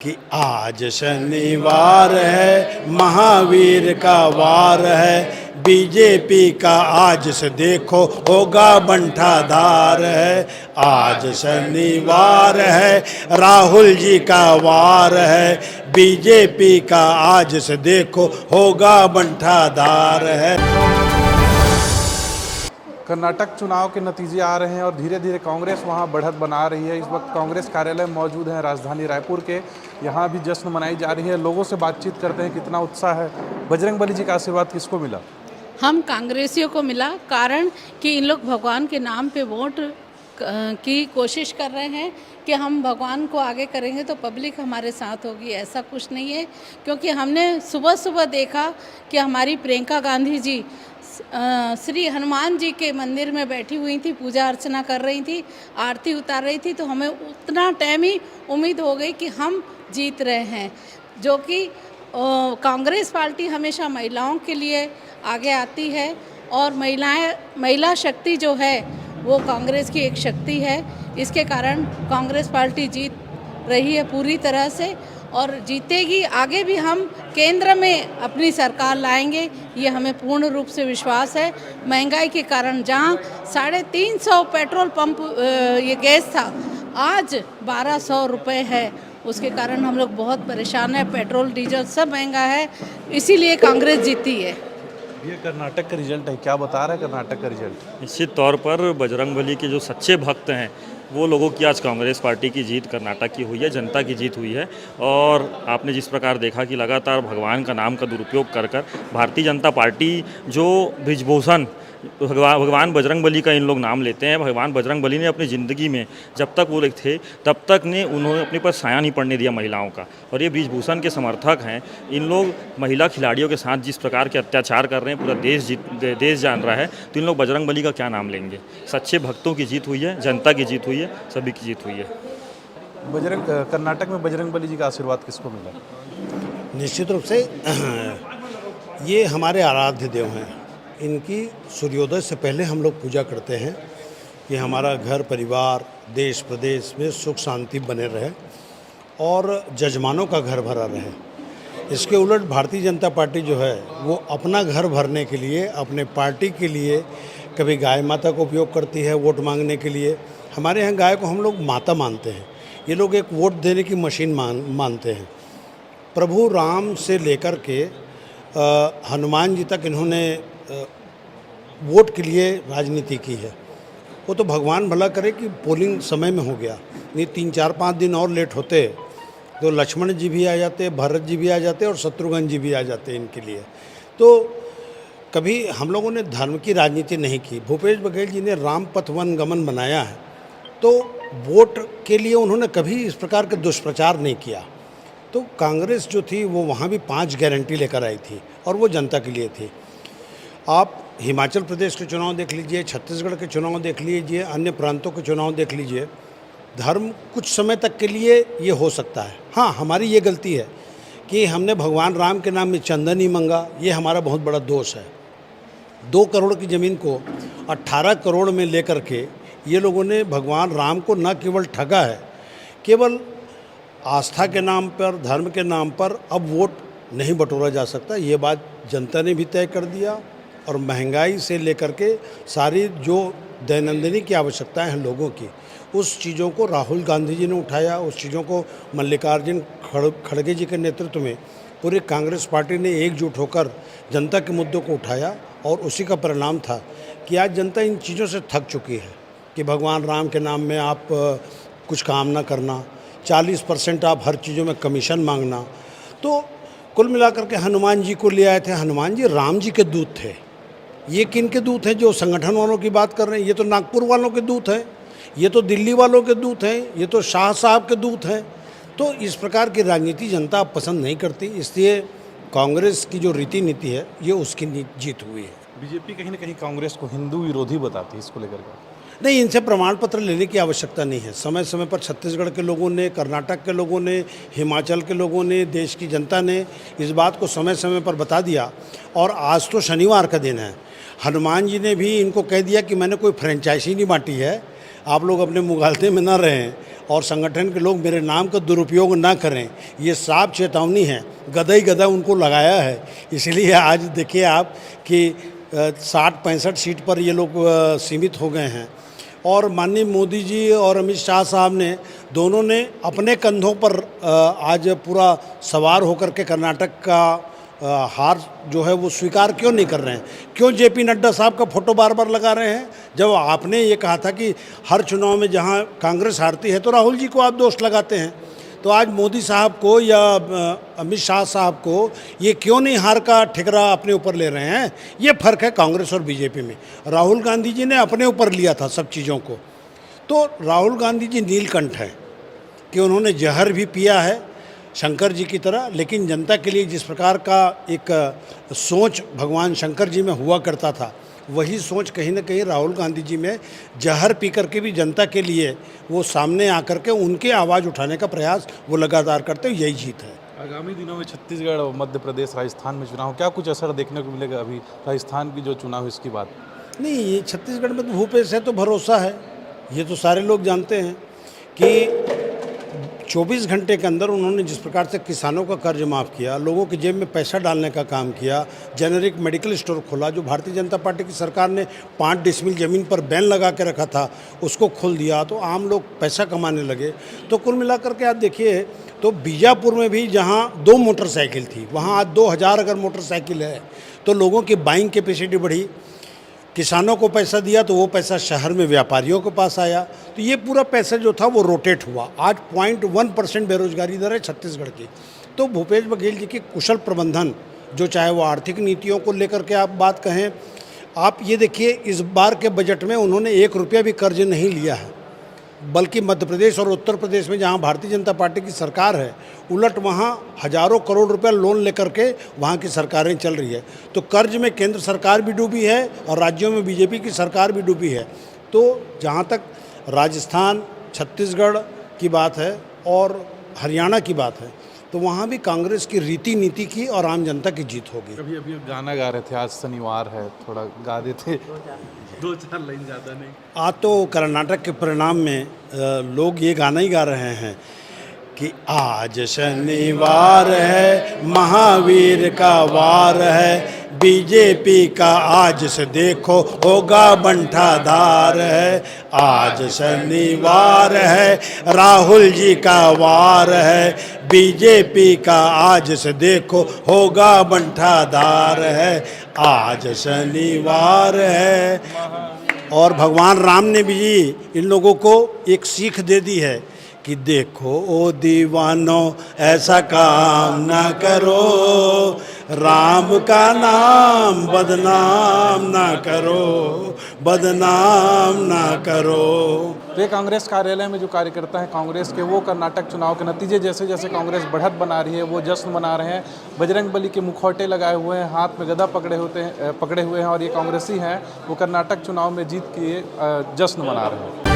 कि आज शनिवार है, महावीर का वार है, बीजेपी का आज से देखो होगा बंटाधार है। आज शनिवार है, राहुल जी का वार है, बीजेपी का आज से देखो होगा बंटाधार है। कर्नाटक चुनाव के नतीजे आ रहे हैं और धीरे धीरे कांग्रेस वहां बढ़त बना रही है। इस वक्त कांग्रेस कार्यालय मौजूद है राजधानी रायपुर के। यहां भी जश्न मनाई जा रही है। लोगों से बातचीत करते हैं कितना उत्साह है। बजरंगबली जी का आशीर्वाद किसको मिला? हम कांग्रेसियों को मिला, कारण कि इन लोग भगवान के नाम पे वोट की कोशिश कर रहे हैं कि हम भगवान को आगे करेंगे तो पब्लिक हमारे साथ होगी। ऐसा कुछ नहीं है, क्योंकि हमने सुबह सुबह देखा कि हमारी प्रियंका गांधी जी श्री हनुमान जी के मंदिर में बैठी हुई थी, पूजा अर्चना कर रही थी, आरती उतार रही थी। तो हमें उतना टाइम ही उम्मीद हो गई कि हम जीत रहे हैं। जो कि कांग्रेस पार्टी हमेशा महिलाओं के लिए आगे आती है और महिला शक्ति जो है वो कांग्रेस की एक शक्ति है। इसके कारण कांग्रेस पार्टी जीत रही है पूरी तरह से और जीतेगी। आगे भी हम केंद्र में अपनी सरकार लाएंगे, ये हमें पूर्ण रूप से विश्वास है। महंगाई के कारण जहां 350 पेट्रोल पंप ये गैस था, आज 1200 रुपये है। उसके कारण हम लोग बहुत परेशान हैं। पेट्रोल डीजल सब महंगा है, इसीलिए कांग्रेस जीती है। ये कर्नाटक का रिजल्ट है, क्या बता रहा है कर्नाटक का रिजल्ट? निश्चित तौर पर बजरंगबली के जो सच्चे भक्त हैं वो लोगों की आज कांग्रेस पार्टी की जीत कर्नाटक की हुई है, जनता की जीत हुई है। और आपने जिस प्रकार देखा कि लगातार भगवान का नाम का दुरुपयोग कर भारतीय जनता पार्टी जो ब्रिजभूषण भगवान बजरंगबली का इन लोग नाम लेते हैं। भगवान बजरंगबली ने अपनी ज़िंदगी में जब तक वो थे तब तक ने उन्होंने अपने पर साया नहीं पड़ने दिया महिलाओं का, और ये ब्रिजभूषण के समर्थक हैं। इन लोग महिला खिलाड़ियों के साथ जिस प्रकार के अत्याचार कर रहे हैं पूरा देश जान रहा है, तो इन लोग बजरंगबली का क्या नाम लेंगे। सच्चे भक्तों की जीत हुई है, जनता की जीत हुई है, सभी की जीत हुई है। कर्नाटक में बजरंगबली जी का आशीर्वाद किसको मिला? निश्चित रूप से ये हमारे आराध्य देव हैं। इनकी सूर्योदय से पहले हम लोग पूजा करते हैं कि हमारा घर परिवार देश प्रदेश में सुख शांति बने रहे और जजमानों का घर भरा रहे। इसके उलट भारतीय जनता पार्टी जो है वो अपना घर भरने के लिए, अपने पार्टी के लिए कभी गाय माता का उपयोग करती है वोट मांगने के लिए। हमारे यहाँ गाय को हम लोग माता मानते हैं, ये लोग एक वोट देने की मशीन मानते हैं। प्रभु राम से लेकर के हनुमान जी तक इन्होंने वोट के लिए राजनीति की है। वो तो भगवान भला करे कि पोलिंग समय में हो गया, नहीं 3-4-5 दिन और लेट होते तो लक्ष्मण जी भी आ जाते, भरत जी भी आ जाते और शत्रुघ्न जी भी आ जाते इनके लिए। तो कभी हम लोगों ने धर्म की राजनीति नहीं की। भूपेश बघेल जी ने राम पथ वन गमन बनाया है, तो वोट के लिए उन्होंने कभी इस प्रकार का दुष्प्रचार नहीं किया। तो कांग्रेस जो थी वो वहाँ भी 5 गारंटी लेकर आई थी और वो जनता के लिए थी। आप हिमाचल प्रदेश के चुनाव देख लीजिए, छत्तीसगढ़ के चुनाव देख लीजिए, अन्य प्रांतों के चुनाव देख लीजिए। धर्म कुछ समय तक के लिए ये हो सकता है। हाँ, हमारी ये गलती है कि हमने भगवान राम के नाम में चंदन ही मांगा, ये हमारा बहुत बड़ा दोष है। 2 करोड़ की ज़मीन को 18 करोड़ में लेकर के ये लोगों ने भगवान राम को न केवल ठगा है, केवल आस्था के नाम पर, धर्म के नाम पर अब वोट नहीं बटोरा जा सकता। ये बात जनता ने भी तय कर दिया। और महंगाई से लेकर के सारी जो दैनंदिनी की आवश्यकताएं हैं लोगों की, उस चीज़ों को राहुल गांधी जी ने उठाया। उस चीज़ों को मल्लिकार्जुन खड़गे जी के नेतृत्व में पूरी कांग्रेस पार्टी ने एकजुट होकर जनता के मुद्दों को उठाया और उसी का परिणाम था कि आज जनता इन चीज़ों से थक चुकी है कि भगवान राम के नाम में आप कुछ काम ना करना, 40% आप हर चीज़ों में कमीशन मांगना। तो कुल मिलाकर के हनुमान जी को ले आए थे। हनुमान जी राम जी के दूत थे। ये किन के दूत हैं? जो संगठन वालों की बात कर रहे हैं, ये तो नागपुर वालों के दूत हैं, ये तो दिल्ली वालों के दूत हैं, ये तो शाह साहब के दूत हैं। तो इस प्रकार की राजनीति जनता पसंद नहीं करती, इसलिए कांग्रेस की जो रीति नीति है ये उसकी जीत हुई है। बीजेपी कहीं ना कहीं कांग्रेस को हिंदू विरोधी बताती है, इसको लेकर के नहीं, इनसे प्रमाण पत्र लेने की आवश्यकता नहीं है। समय समय पर छत्तीसगढ़ के लोगों ने, कर्नाटक के लोगों ने, हिमाचल के लोगों ने, देश की जनता ने इस बात को समय समय पर बता दिया। और आज तो शनिवार का दिन है, हनुमान जी ने भी इनको कह दिया कि मैंने कोई फ्रेंचाइजी नहीं बांटी है, आप लोग अपने मुगालते में ना रहें और संगठन के लोग मेरे नाम का दुरुपयोग ना करें, ये साफ चेतावनी है। गदा ही गदा उनको लगाया है, इसलिए आज देखिए आप कि 60-65 सीट पर ये लोग सीमित हो गए हैं। और माननीय मोदी जी और अमित शाह साहब ने दोनों ने अपने कंधों पर आज पूरा सवार होकर के कर्नाटक का हार जो है वो स्वीकार क्यों नहीं कर रहे हैं? क्यों जेपी नड्डा साहब का फोटो बार बार लगा रहे हैं? जब आपने ये कहा था कि हर चुनाव में जहां कांग्रेस हारती है तो राहुल जी को आप दोष लगाते हैं, तो आज मोदी साहब को या अमित शाह साहब को ये क्यों नहीं हार का ठिकरा अपने ऊपर ले रहे हैं? ये फ़र्क है कांग्रेस और बीजेपी में। राहुल गांधी जी ने अपने ऊपर लिया था सब चीज़ों को, तो राहुल गांधी जी नीलकंठ हैं कि उन्होंने जहर भी पिया है शंकर जी की तरह, लेकिन जनता के लिए जिस प्रकार का एक सोच भगवान शंकर जी में हुआ करता था, वही सोच कहीं ना कहीं राहुल गांधी जी में जहर पी करके भी जनता के लिए वो सामने आकर के उनकी आवाज़ उठाने का प्रयास वो लगातार करते हैं। यही जीत है। आगामी दिनों में छत्तीसगढ़, मध्य प्रदेश, राजस्थान में चुनाव, क्या कुछ असर देखने को मिलेगा? अभी राजस्थान की जो चुनाव है इसकी बात नहीं, ये छत्तीसगढ़ में तो भूपेश है तो भरोसा है, ये तो सारे लोग जानते हैं कि 24 घंटे के अंदर उन्होंने जिस प्रकार से किसानों का कर्ज माफ़ किया, लोगों की जेब में पैसा डालने का काम किया, जेनेरिक मेडिकल स्टोर खोला, जो भारतीय जनता पार्टी की सरकार ने 5 डिसमिल ज़मीन पर बैन लगा के रखा था उसको खोल दिया, तो आम लोग पैसा कमाने लगे। तो कुल मिलाकर के आप देखिए तो बीजापुर में भी जहाँ 2 मोटरसाइकिल थी वहाँ आज 2000 अगर मोटरसाइकिल है, तो लोगों की बाइंग कैपेसिटी बढ़ी, किसानों को पैसा दिया तो वो पैसा शहर में व्यापारियों के पास आया, तो ये पूरा पैसा जो था वो रोटेट हुआ। आज 0.1% बेरोजगारी दर है छत्तीसगढ़ की। तो भूपेश बघेल जी की कुशल प्रबंधन, जो चाहे वो आर्थिक नीतियों को लेकर के आप बात कहें, आप ये देखिए इस बार के बजट में उन्होंने 1 रुपया भी कर्ज नहीं लिया है, बल्कि मध्य प्रदेश और उत्तर प्रदेश में जहां भारतीय जनता पार्टी की सरकार है, उलट वहां हजारों करोड़ रुपए लोन लेकर के वहां की सरकारें चल रही है। तो कर्ज में केंद्र सरकार भी डूबी है और राज्यों में बीजेपी की सरकार भी डूबी है। तो जहां तक राजस्थान, छत्तीसगढ़ की बात है और हरियाणा की बात है, तो वहाँ भी कांग्रेस की रीति नीति की और आम जनता की जीत होगी। अभी अभी गाना गा रहे थे, आज शनिवार है, थोड़ा गा देते 2-4 लाइन, ज़्यादा नहीं। आज तो कर्नाटक के परिणाम में लोग ये गाना ही गा रहे हैं कि आज शनिवार है, महावीर का वार है, बीजेपी का आज से देखो होगा बंटाधार है। आज शनिवार है, राहुल जी का वार है, बीजेपी का आज से देखो होगा बंटाधार है। आज शनिवार है। और भगवान राम ने भी इन लोगों को एक सीख दे दी है कि देखो ओ दीवानो ऐसा काम ना करो, राम का नाम बदनाम ना करो, बदनाम ना करो। तो ये कांग्रेस कार्यालय में जो कार्यकर्ता हैं कांग्रेस के, वो कर्नाटक चुनाव के नतीजे जैसे जैसे कांग्रेस बढ़त बना रही है वो जश्न मना रहे हैं। बजरंग बली के मुखौटे लगाए हुए हैं, हाथ में गदा पकड़े हुए हैं और ये कांग्रेसी हैं, वो कर्नाटक चुनाव में जीत के जश्न मना रहे हैं।